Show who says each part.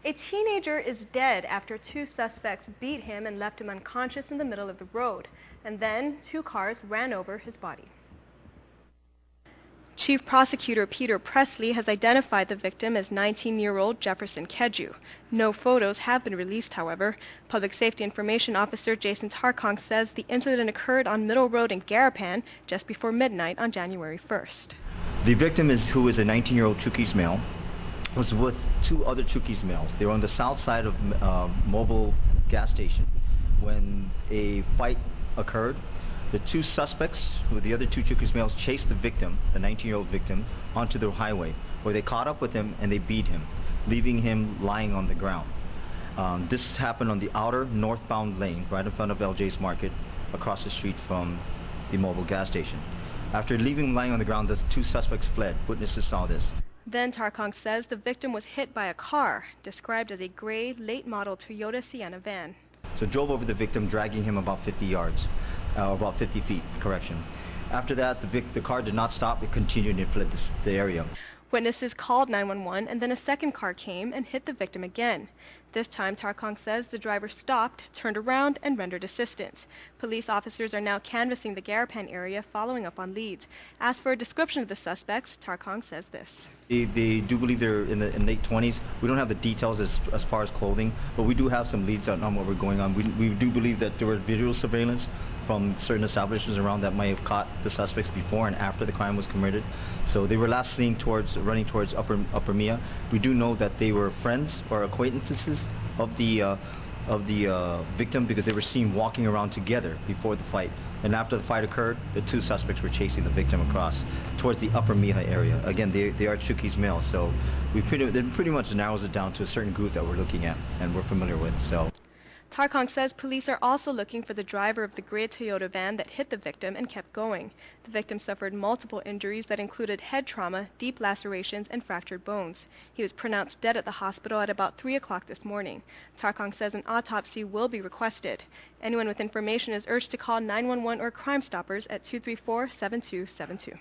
Speaker 1: A teenager is dead after two suspects beat him and left him unconscious in the middle of the road, and then two cars ran over his body. Chief Prosecutor Peter Presley has identified the victim as 19-year-old Jefferson Keju. No photos have been released, however. Public Safety Information Officer Jason Tarkong says the incident occurred on Middle Road in Garapan just before midnight on January 1st.
Speaker 2: The victim, who is a 19-year-old Chukis male, was with two other Chukis males. They were on the south side of Mobile gas station when a fight occurred. The two suspects, with the other two Chukis males, chased the victim, the 19-year-old victim, onto the highway, where they caught up with him and they beat him, leaving him lying on the ground. This happened on the outer northbound lane, right in front of LJ's Market, across the street from the Mobile gas station. After leaving him lying on the ground, the two suspects fled. Witnesses saw this.
Speaker 1: Then Tarkong says the victim was hit by a car, described as a gray, late-model Toyota Sienna van.
Speaker 2: So drove over the victim, dragging him about 50 yards, about 50 feet, correction. After that, the car did not stop. It continued and fled the area.
Speaker 1: Witnesses called 911, and then a second car came and hit the victim again. This time, Tarkong says the driver stopped, turned around, and rendered assistance. Police officers are now canvassing the Garapan area, following up on leads. As for a description of the suspects, Tarkong says this.
Speaker 2: They do believe they're in the late 20s. We don't have the details as far as clothing, but we do have some leads on what we're going on. We do believe that there were video surveillance from certain establishments around that might have caught the suspects before and after the crime was committed. So they were last seen running towards Upper Mia. We do know that they were friends or acquaintances of the victim, because they were seen walking around together before the fight. And after the fight occurred, the two suspects were chasing the victim across towards the Upper Mia area. Again, they are Chukis males, so it pretty much narrows it down to a certain group that we're looking at and we're familiar with. So
Speaker 1: Tarkong says police are also looking for the driver of the gray Toyota van that hit the victim and kept going. The victim suffered multiple injuries that included head trauma, deep lacerations, and fractured bones. He was pronounced dead at the hospital at about 3 o'clock this morning. Tarkong says an autopsy will be requested. Anyone with information is urged to call 911 or Crime Stoppers at 234-7272.